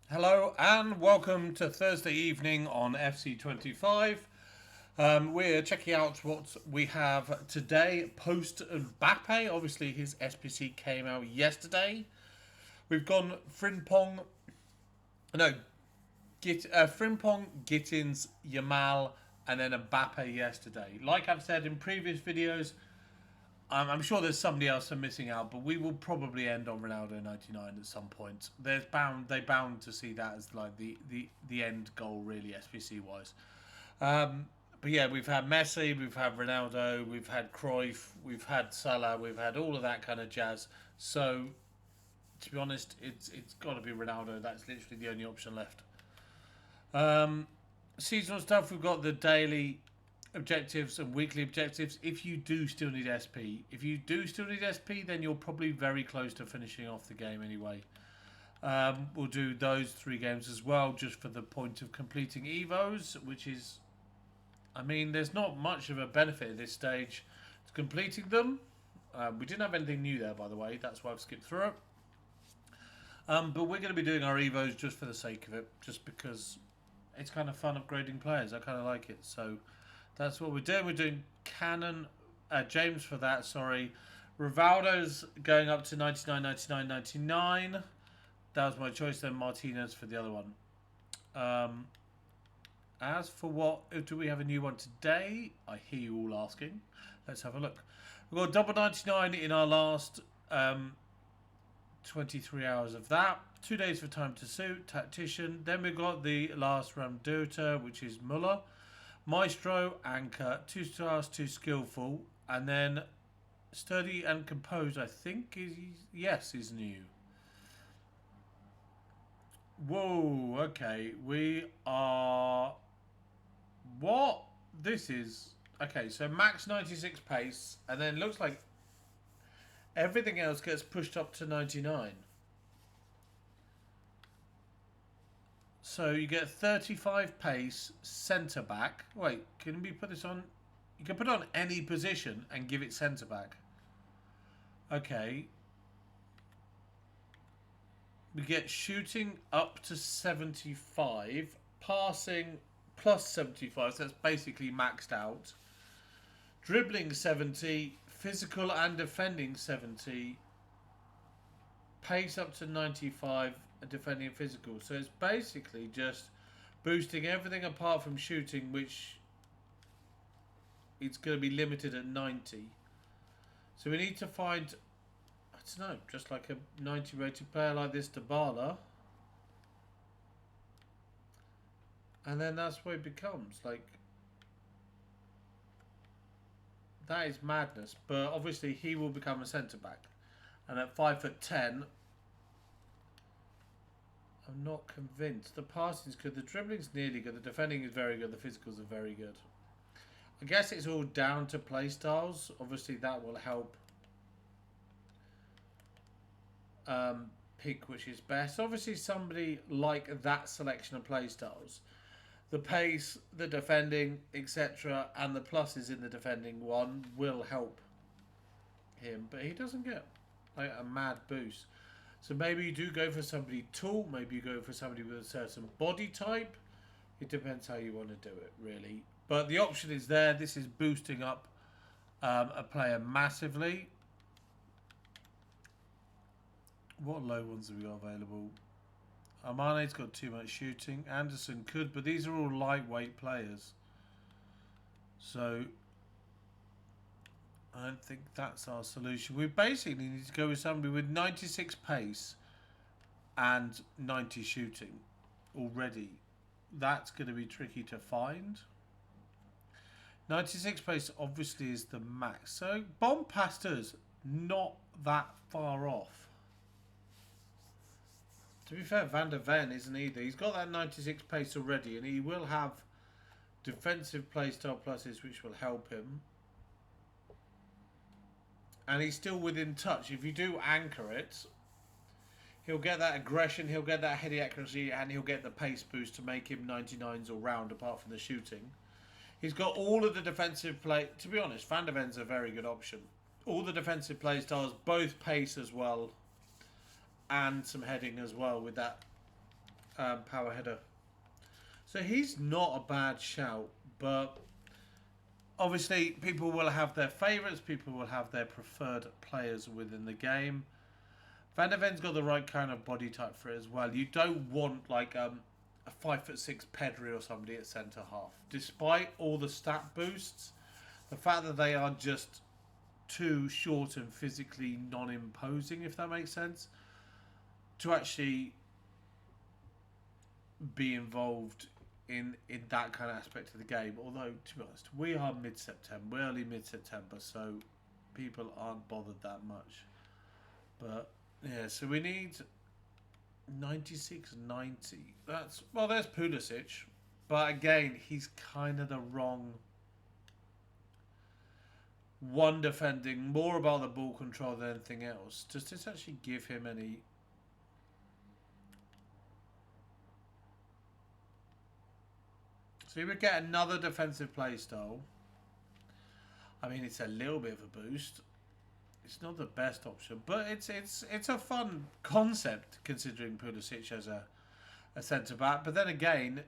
Hello and welcome to Thursday evening on FC25. We're checking out what we have today post Mbappe. Obviously, his SBC came out yesterday. We've gone Frimpong, no, Frimpong, Gittins, Yamal, and then Mbappe yesterday. Like I've said in previous videos, I'm sure there's somebody else I'm missing out, but we will probably end on Ronaldo 99 at some point. They bound to see that as like the end goal really SPC wise. But yeah, we've had Messi, we've had Ronaldo, we've had Cruyff, we've had Salah, we've had all of that kind of jazz. So to be honest, it's got to be Ronaldo. That's literally the only option left. Seasonal stuff. We've got the daily objectives and weekly objectives. If you do still need SP, then you're probably very close to finishing off the game anyway. We'll do those 3 games as well, just for the point of completing Evos, which is, I mean, there's not much of a benefit at this stage to completing them. We didn't have anything new there, by the way. That's why I've skipped through it. But we're going to be doing our Evos just for the sake of it, just because it's kind of fun upgrading players. I kind of like it, so that's what we're doing. We're doing Cannon, James for that, sorry. Rivaldo's going up to 99, 99, 99. That was my choice. Then Martinez for the other one. As for what, do we have a new one today? I hear you all asking. Let's have a look. We've got double 99 in our last 23 hours of that. 2 days for time to suit, tactician. Then we've got the last Ramdota, which is Muller. Maestro, Anchor, 2 stars, 2 skillful, and then Sturdy and Composed, I think, is new. Whoa, okay, we are... What? This is... Okay, so max 96 pace, and then looks like everything else gets pushed up to 99. So you get 35 pace, centre back. Wait, can we put this on? You can put it on any position and give it centre back. Okay. We get shooting up to 75, passing plus 75, so that's basically maxed out. Dribbling 70, physical and defending 70, pace up to 95, defending and physical. So it's basically just boosting everything apart from shooting, which it's going to be limited at 90. So we need to find, I don't know, just like a 90 rated player like this Dybala. And then that's what it becomes. Like, that is madness. But obviously he will become a centre back. And at 5'10", I'm not convinced. The passing's good. The dribbling's nearly good. The defending is very good. The physicals are very good. I guess it's all down to play styles. Obviously, that will help pick which is best. Obviously, somebody like that selection of play styles, the pace, the defending, etc., and the pluses in the defending one will help him. But he doesn't get like a mad boost. So maybe you do go for somebody tall, maybe you go for somebody with a certain body type. It depends how you want to do it, really. But the option is there. This is boosting up a player massively. What low ones have we got available? Armane's got too much shooting. Anderson could, but these are all lightweight players. So I don't think that's our solution. We basically need to go with somebody with 96 pace and 90 shooting already. That's going to be tricky to find. 96 pace obviously is the max. So Bombastor's not that far off. To be fair, Van der Ven isn't either. He's got that 96 pace already, and he will have defensive playstyle pluses which will help him. And he's still within touch. If you do anchor it, he'll get that aggression, he'll get that heady accuracy, and he'll get the pace boost to make him 99s all round, apart from the shooting. He's got all of the defensive play. To be honest, Van der Ven's a very good option. All the defensive play styles, both pace as well, and some heading as well with that power header. So he's not a bad shout, but obviously people will have their favourites, people will have their preferred players within the game. Van der Ven's got the right kind of body type for it as well. You don't want like a 5'6" Pedri or somebody at centre half. Despite all the stat boosts, the fact that they are just too short and physically non-imposing, if that makes sense, to actually be involved in that kind of aspect of the game. Although, to be honest, we are mid-September, we're early mid-September, so people aren't bothered that much. But yeah, so we need 96, 90. That's, well, there's Pulisic, but again, he's kind of the wrong one, defending, more about the ball control than anything else. Does this actually give him any? So he would get another defensive play style. I mean, it's a little bit of a boost. It's not the best option, but it's a fun concept considering Pulisic as a centre back. But then again,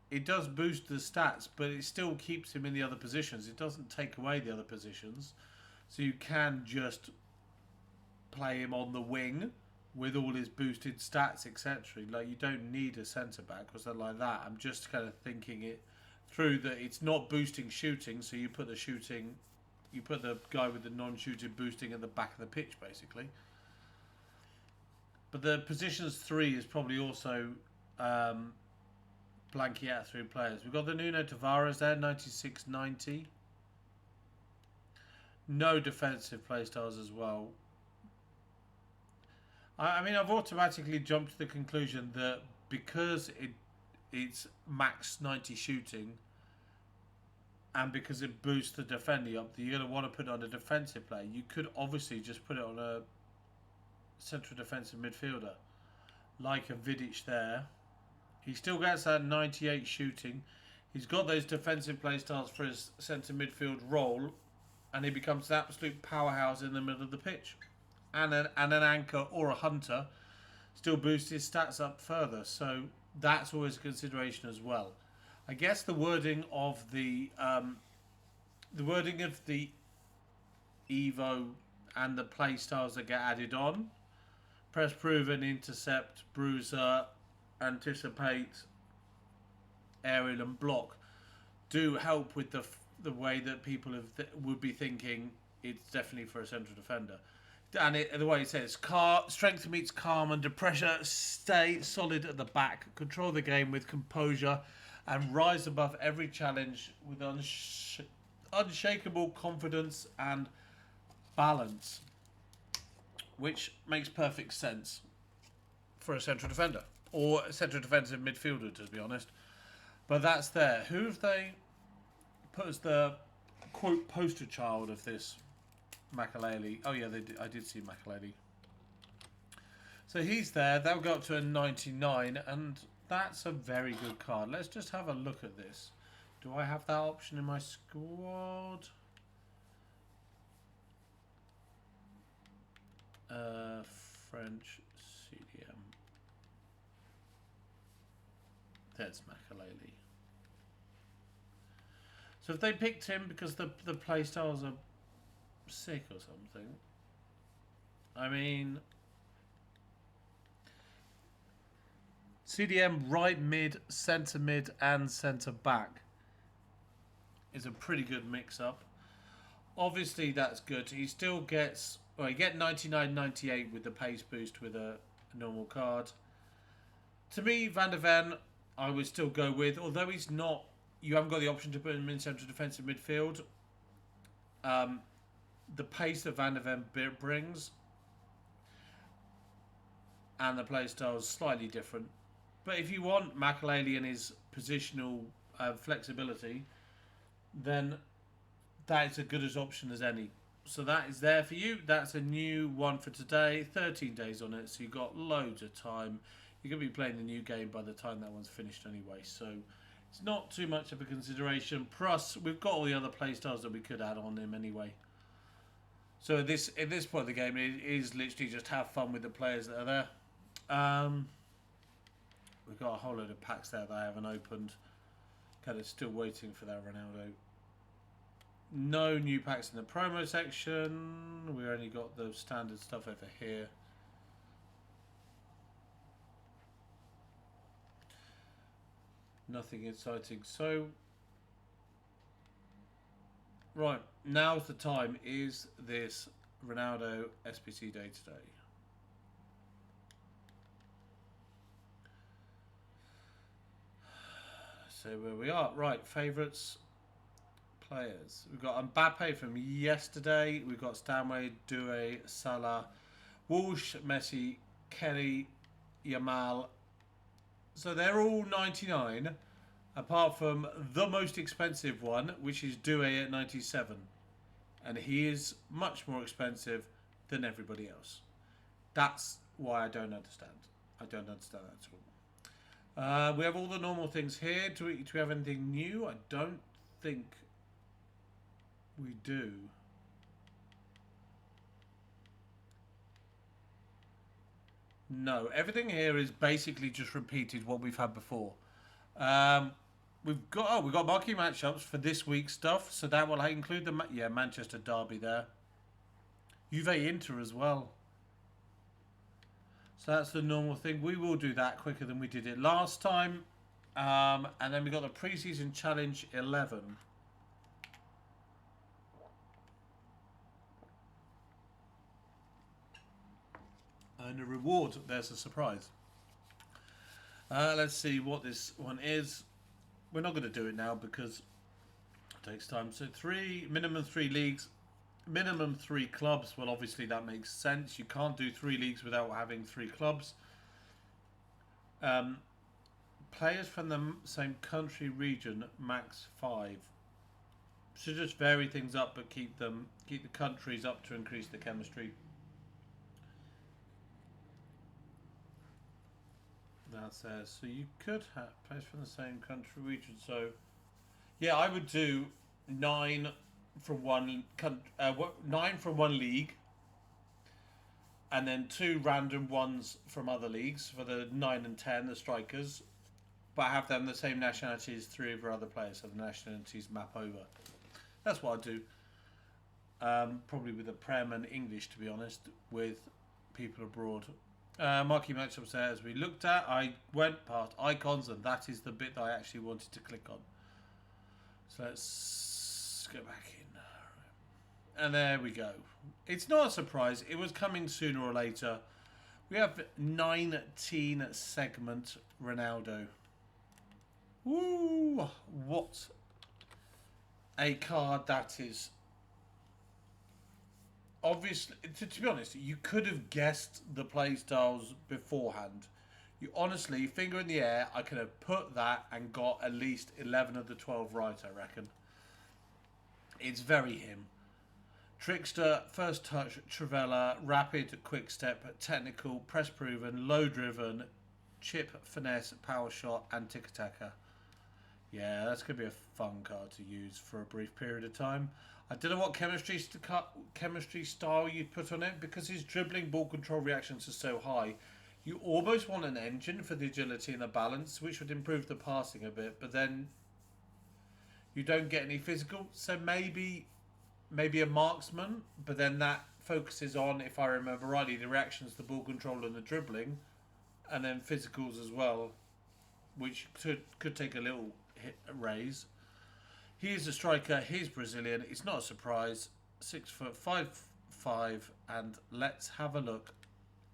it does boost the stats, but it still keeps him in the other positions. It doesn't take away the other positions, so you can just play him on the wing with all his boosted stats, etc. Like, you don't need a centre back or something like that. I'm just kind of thinking it through, that it's not boosting shooting, so you put the shooting. You put the guy with the non-shooting boosting at the back of the pitch, basically. But the positions 3 is probably also blanking out 3 players. We've got the Nuno Tavares there, 96, 90. No defensive playstyles as well. I mean, I've automatically jumped to the conclusion that because it's max 90 shooting, and because it boosts the defending up, you're going to want to put it on a defensive player. You could obviously just put it on a central defensive midfielder, like a Vidic there. He still gets that 98 shooting. He's got those defensive play styles for his centre midfield role, and he becomes an absolute powerhouse in the middle of the pitch. And an anchor or a hunter still boosts his stats up further. So that's always a consideration as well. I guess the wording of the Evo and the play styles that get added on, press, proven, intercept, bruiser, anticipate, aerial and block, do help with the way that people would be thinking it's definitely for a central defender. And the way it says, strength meets calm under pressure, stay solid at the back, control the game with composure, and rise above every challenge with unshakable confidence and balance. Which makes perfect sense for a central defender. Or a central defensive midfielder, to be honest. But that's there. Who have they put as the, quote, poster child of this? Makaleli. Oh yeah, I did see Makaleli. So he's there. They'll go up to a 99, and that's a very good card. Let's just have a look at this. Do I have that option in my squad? French CDM. There's Makaleli. So if they picked him because the playstyles are sick or something, I mean, CDM right mid, centre mid and centre back is a pretty good mix up. Obviously that's good. He still gets, well, you get 99, 98 with the pace boost with a normal card. To me, Van der Ven I would still go with, although he's not, you haven't got the option to put him in central defensive midfield. The pace that Van der Ven brings and the play style is slightly different. But if you want Makaleli and his positional flexibility, then that is as good as option as any. So that is there for you. That's a new one for today. 13 days on it, so you've got loads of time. You're going to be playing the new game by the time that one's finished anyway. So it's not too much of a consideration. Plus, we've got all the other playstyles that we could add on him anyway. So at this point of the game, it is literally just have fun with the players that are there. We've got a whole load of packs there that I haven't opened. Kind of still waiting for that Ronaldo. No new packs in the promo section. We only got the standard stuff over here. Nothing exciting. So, right, now's the time. Is this Ronaldo SBC day today? So where we are. Right, favourites. Players. We've got Mbappe from yesterday. We've got Stanway, Doué, Salah, Walsh, Messi, Kelly, Yamal. So they're all 99, apart from the most expensive one, which is Doué at 97. And he is much more expensive than everybody else. That's why I don't understand. I don't understand that at all. We have all the normal things here. Do we have anything new? I don't think we do. No, everything here is basically just repeated what we've had before. We've got marquee matchups for this week's stuff, so that will include the Manchester derby there. Juve Inter as well. So that's the normal thing. We will do that quicker than we did it last time. And then we got the preseason challenge 11. And a reward, there's a surprise. Let's see what this one is. We're not going to do it now because it takes time. So minimum 3 leagues, minimum 3 clubs. Well, obviously that makes sense. You can't do 3 leagues without having 3 clubs. Players from the same country region, max 5. So just vary things up, but keep the countries up to increase the chemistry. That says so you could have players from the same country region. So yeah, I would do 9 from one 9 from one league, and then 2 random ones from other leagues for the 9 and 10, the strikers, but have them the same nationality as 3 of our other players, so the nationalities map over. That's what I'd do. Probably with the Prem and English, to be honest, with people abroad. Marquee matchups there, as we looked at. I went past icons, and that is the bit that I actually wanted to click on. So let's go back in. And there we go. It's not a surprise. It was coming sooner or later. We have 19 segment Ronaldo. Woo! What a card that is. Obviously, to be honest, you could have guessed the play styles beforehand. You honestly, finger in the air, I could have put that and got at least 11 of the 12 right, I reckon. It's very him. Trickster, first touch, Trivella, rapid, quick step, technical, press proven, low driven, chip, finesse, power shot, and tick-attacker. Yeah, that's going to be a fun card to use for a brief period of time. I don't know what chemistry style you'd put on it, because his dribbling, ball control reactions are so high. You almost want an engine for the agility and the balance, which would improve the passing a bit, but then you don't get any physical. So maybe a marksman, but then that focuses on, if I remember rightly, the reactions, the ball control and the dribbling, and then physicals as well, which could take a little raise. He is a striker. He's Brazilian. It's not a surprise. 6'5", 5'5", and let's have a look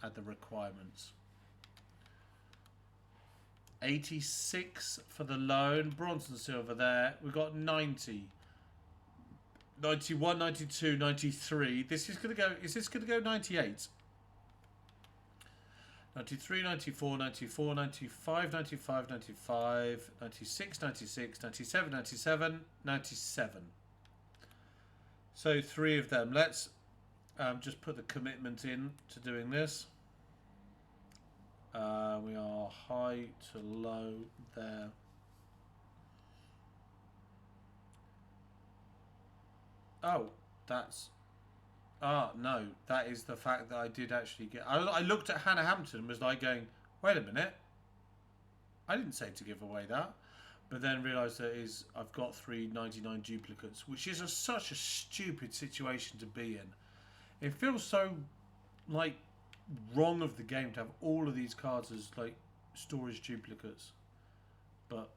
at the requirements. 86 for the loan. Bronze and silver there. We've got 90. 91, 92, 93. This is going to go. Is this going to go 98? 93, 94, 94, 95, 95, 95, 96, 96, 97, 97, 97. So 3 of them. Let's just put the commitment in to doing this. We are high to low there. Oh, that's... Ah, no, that is the fact that I did actually get... I looked at Hannah Hampton and was like going, wait a minute. I didn't say to give away that, but then realised that I've got 399 duplicates, which is such a stupid situation to be in. It feels so like wrong of the game to have all of these cards as like storage duplicates, but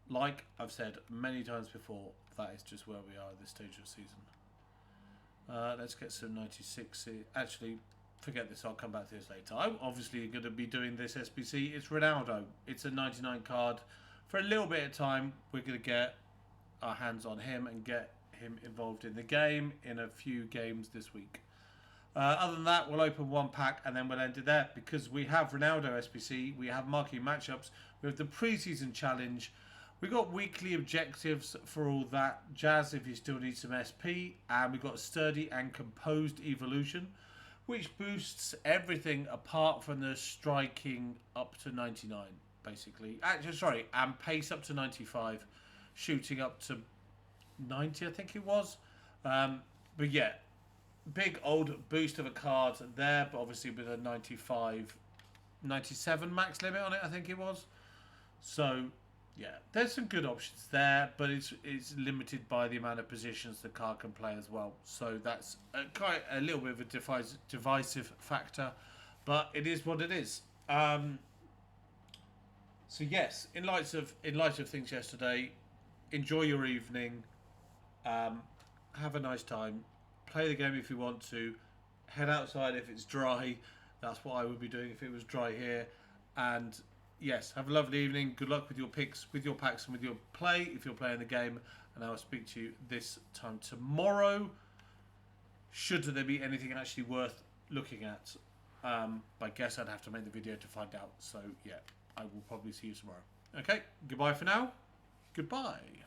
like I've said many times before, that is just where we are at this stage of the season. Let's get some 96. Actually, forget this. I'll come back to this later. I'm obviously going to be doing this SBC. It's Ronaldo. It's a 99 card. For a little bit of time, we're going to get our hands on him and get him involved in the game in a few games this week. Other than that, we'll open one pack and then we'll end it there, because we have Ronaldo SBC, we have Marquee Matchups, we have the pre-season challenge, we got weekly objectives for all that jazz if you still need some SP, and we got Sturdy and Composed Evolution, which boosts everything apart from the striking up to 99, basically. Actually, sorry, and pace up to 95, shooting up to 90, I think it was. But yeah, big old boost of a card there, but obviously with a 97 max limit on it, I think it was. So yeah, there's some good options there, but it's limited by the amount of positions the card can play as well. So that's quite a little bit of a divisive factor, but it is what it is. So yes, in light of things yesterday, enjoy your evening. Have a nice time. Play the game if you want to. Head outside if it's dry. That's what I would be doing if it was dry here. And yes, have a lovely evening. Good luck with your picks, with your packs, and with your play if you're playing the game. And I will speak to you this time tomorrow. Should there be anything actually worth looking at? I guess I'd have to make the video to find out. So yeah, I will probably see you tomorrow. Okay, goodbye for now. Goodbye.